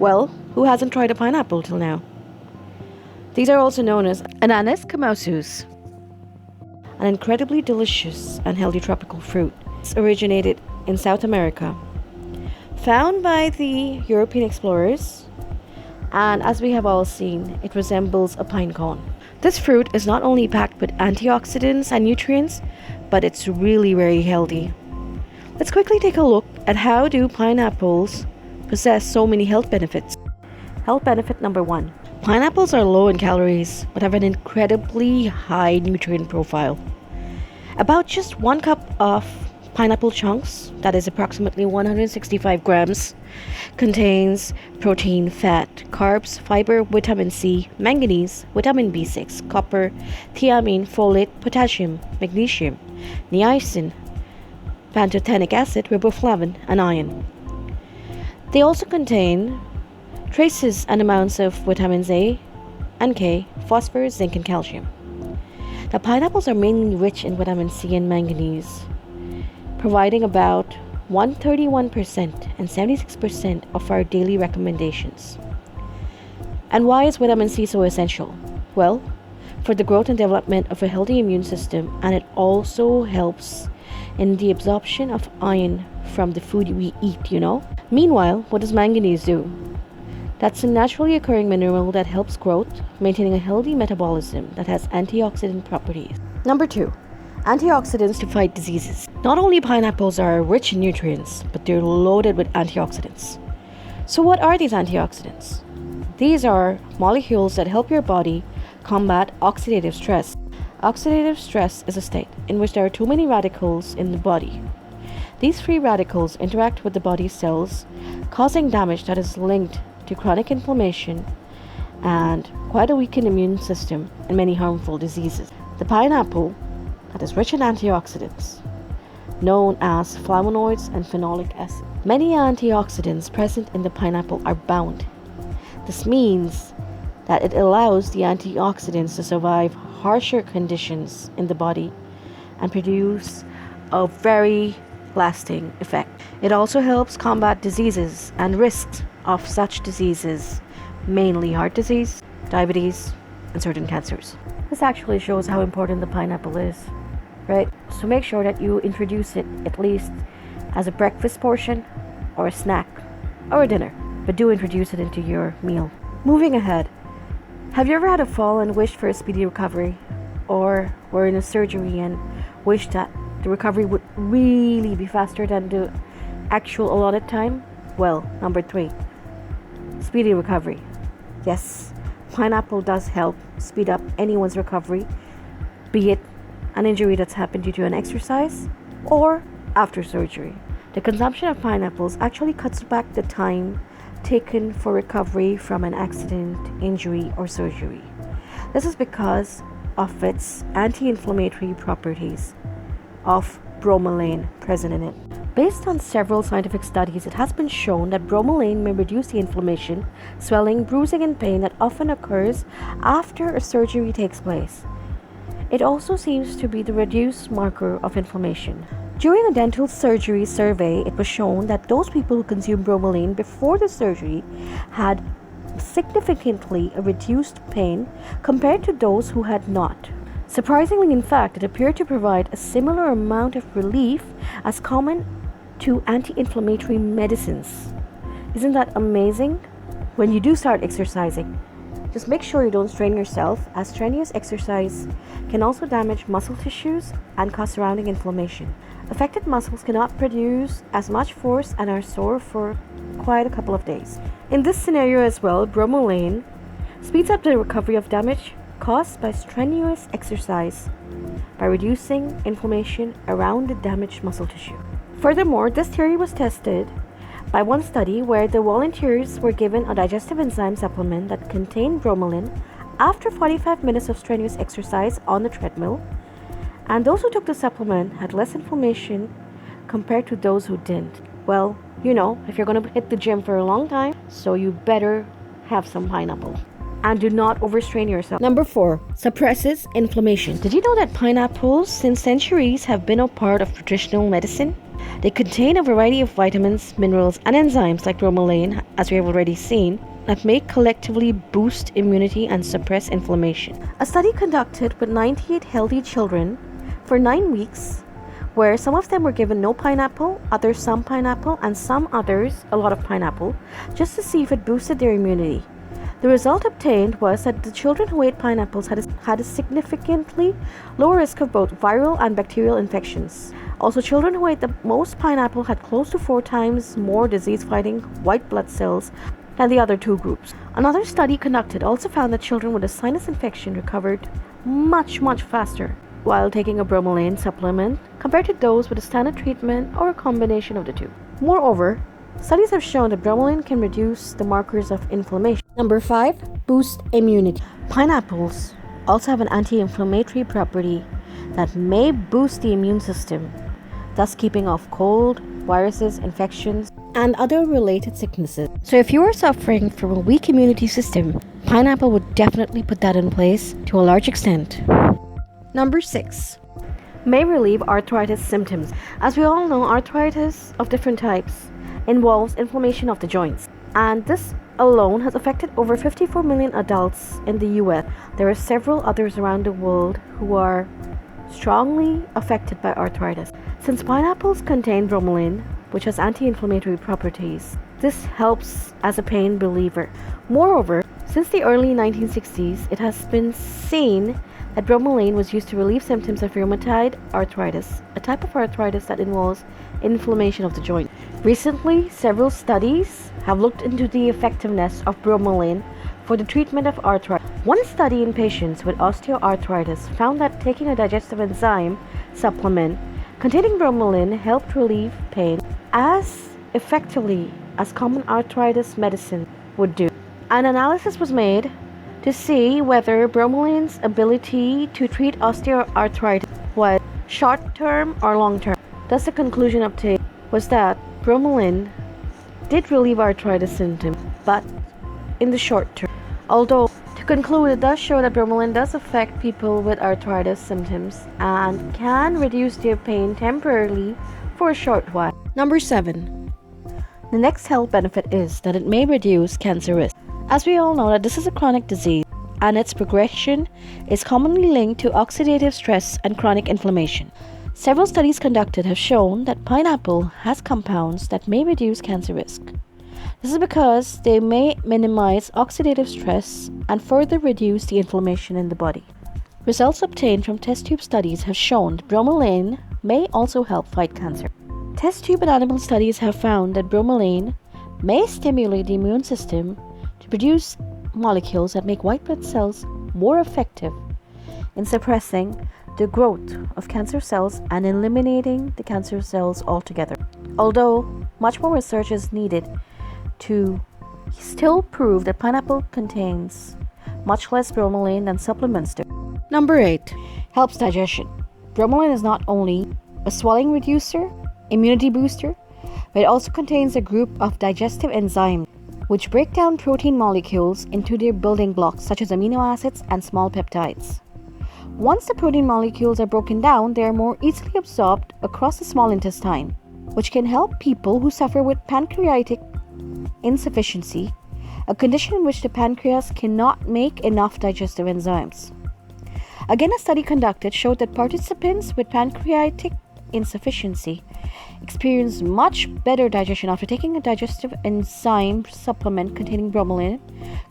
Well, who hasn't tried a pineapple till now? These are also known as ananas comausus, an incredibly delicious and healthy tropical fruit. It's originated in South America, found by the European explorers, and as we have all seen, it resembles a pine cone. This fruit is not only packed with antioxidants and nutrients, but it's really very healthy. Let's quickly take a look at how do pineapples possess so many health benefits. Health benefit number 1. Pineapples are low in calories, but have an incredibly high nutrient profile. About just 1 cup of pineapple chunks, that is approximately 165 grams, contains protein, fat, carbs, fiber, vitamin C, manganese, vitamin B6, copper, thiamine, folate, potassium, magnesium, niacin, pantothenic acid, riboflavin, and iron. They also contain traces and amounts of vitamins A and K, phosphorus, zinc, and calcium. The pineapples are mainly rich in vitamin C and manganese, providing about 131% and 76% of our daily recommendations. And why is vitamin C so essential? Well, for the growth and development of a healthy immune system, and it also helps in the absorption of iron from the food we eat, Meanwhile, what does manganese do? That's a naturally occurring mineral that helps growth, maintaining a healthy metabolism that has antioxidant properties. Number 2. Antioxidants to fight diseases. Not only pineapples are rich in nutrients, but they're loaded with antioxidants. So what are these antioxidants? These are molecules that help your body combat oxidative stress. Oxidative stress is a state in which there are too many radicals in the body. These free radicals interact with the body's cells, causing damage that is linked to chronic inflammation and quite a weakened immune system and many harmful diseases. The pineapple that is rich in antioxidants, known as flavonoids and phenolic acid. Many antioxidants present in the pineapple are bound. This means that it allows the antioxidants to survive harsher conditions in the body and produce a very lasting effect. It also helps combat diseases and risks of such diseases, mainly heart disease, diabetes, and certain cancers. This actually shows how important the pineapple is, right? So make sure that you introduce it at least as a breakfast portion or a snack or a dinner, but do introduce it into your meal. Moving ahead, have you ever had a fall and wished for a speedy recovery, or were in a surgery and wished that the recovery would really be faster than the actual allotted time? Well, number 3, speedy recovery. Yes, pineapple does help speed up anyone's recovery, be it an injury that's happened due to an exercise or after surgery. The consumption of pineapples actually cuts back the time taken for recovery from an accident, injury, or surgery. This is because of its anti-inflammatory properties of bromelain present in it. Based on several scientific studies, it has been shown that bromelain may reduce the inflammation, swelling, bruising, and pain that often occurs after a surgery takes place. It also seems to be the reduced marker of inflammation. During a dental surgery survey, it was shown that those people who consumed bromelain before the surgery had significantly reduced pain compared to those who had not. Surprisingly, in fact, it appeared to provide a similar amount of relief as common to anti-inflammatory medicines. Isn't that amazing? When you do start exercising, just make sure you don't strain yourself, as strenuous exercise can also damage muscle tissues and cause surrounding inflammation. Affected muscles cannot produce as much force and are sore for quite a couple of days. In this scenario as well, bromelain speeds up the recovery of damage caused by strenuous exercise by reducing inflammation around the damaged muscle tissue. Furthermore, this theory was tested by one study where the volunteers were given a digestive enzyme supplement that contained bromelain after 45 minutes of strenuous exercise on the treadmill, and those who took the supplement had less inflammation compared to those who didn't. Well, if you're going to hit the gym for a long time, so you better have some pineapple. and do not overstrain yourself. Number 4, suppresses inflammation. Did you know that pineapples since centuries have been a part of traditional medicine? They contain a variety of vitamins, minerals, and enzymes like bromelain, as we have already seen, that may collectively boost immunity and suppress inflammation. A study conducted with 98 healthy children for 9 weeks, where some of them were given no pineapple, others some pineapple, and some others a lot of pineapple, just to see if it boosted their immunity. The result obtained was that the children who ate pineapples had a significantly lower risk of both viral and bacterial infections. Also, children who ate the most pineapple had close to 4 times more disease-fighting white blood cells than the other 2 groups. Another study conducted also found that children with a sinus infection recovered much faster while taking a bromelain supplement compared to those with a standard treatment or a combination of the 2. Moreover, studies have shown that bromelain can reduce the markers of inflammation. Number 5, boost immunity. Pineapples also have an anti-inflammatory property that may boost the immune system, thus keeping off cold, viruses, infections, and other related sicknesses. So if you are suffering from a weak immunity system, pineapple would definitely put that in place to a large extent. Number 6, may relieve arthritis symptoms. As we all know, arthritis of different types involves inflammation of the joints, and this alone has affected over 54 million adults in the US. There are several others around the world who are strongly affected by arthritis. Since pineapples contain bromelain, which has anti-inflammatory properties, this helps as a pain reliever. Moreover, since the early 1960s, it has been seen that bromelain was used to relieve symptoms of rheumatoid arthritis, a type of arthritis that involves inflammation of the joint. Recently, several studies have looked into the effectiveness of bromelain for the treatment of arthritis. One study in patients with osteoarthritis found that taking a digestive enzyme supplement containing bromelain helped relieve pain as effectively as common arthritis medicine would do. An analysis was made to see whether bromelain's ability to treat osteoarthritis was short-term or long-term. Thus, the conclusion obtained was that bromelain did relieve arthritis symptoms, but in the short term. Although, to conclude, it does show that bromelain does affect people with arthritis symptoms and can reduce their pain temporarily for a short while. Number 7. The next health benefit is that it may reduce cancer risk. As we all know that this is a chronic disease and its progression is commonly linked to oxidative stress and chronic inflammation. Several studies conducted have shown that pineapple has compounds that may reduce cancer risk. This is because they may minimize oxidative stress and further reduce the inflammation in the body. Results obtained from test tube studies have shown that bromelain may also help fight cancer. Test tube and animal studies have found that bromelain may stimulate the immune system to produce molecules that make white blood cells more effective in suppressing the growth of cancer cells and eliminating the cancer cells altogether. Although much more research is needed to still prove that pineapple contains much less bromelain than supplements do. Number 8. Helps digestion. Bromelain is not only a swelling reducer, immunity booster, but it also contains a group of digestive enzymes which break down protein molecules into their building blocks such as amino acids and small peptides. Once the protein molecules are broken down, they are more easily absorbed across the small intestine, which can help people who suffer with pancreatic insufficiency, a condition in which the pancreas cannot make enough digestive enzymes. Again, a study conducted showed that participants with pancreatic insufficiency experience much better digestion after taking a digestive enzyme supplement containing bromelain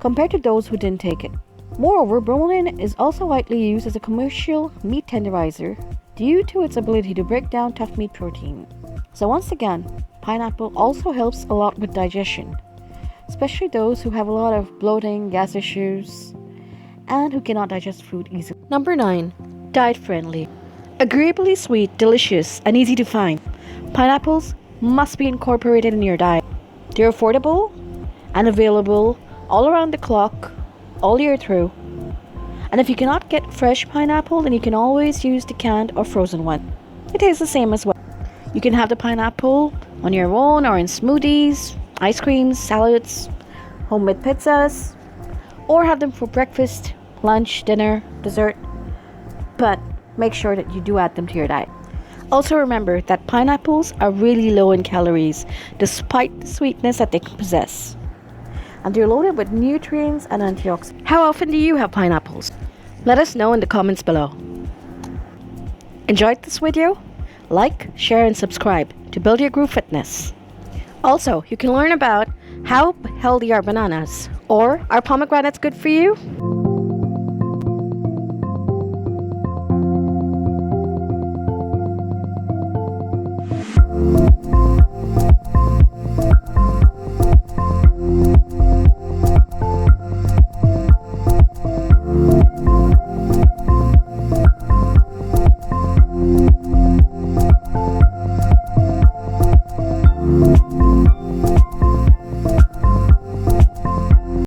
compared to those who didn't take it. Moreover, bromelain is also widely used as a commercial meat tenderizer due to its ability to break down tough meat protein. So once again, pineapple also helps a lot with digestion, especially those who have a lot of bloating, gas issues, and who cannot digest food easily. Number 9. Diet friendly. Agreeably sweet, delicious, and easy to find, pineapples must be incorporated in your diet. They're affordable and available all around the clock, all year through. And if you cannot get fresh pineapple, then you can always use the canned or frozen one. It tastes the same as well. You can have the pineapple on your own or in smoothies, ice creams, salads, homemade pizzas, or have them for breakfast, lunch, dinner, dessert, but make sure that you do add them to your diet. Also remember that pineapples are really low in calories despite the sweetness that they can possess. And they're loaded with nutrients and antioxidants. How often do you have pineapples? Let us know in the comments below. Enjoyed this video? Like, share and subscribe to build your groove fitness. Also, you can learn about how healthy are bananas, or are pomegranates good for you?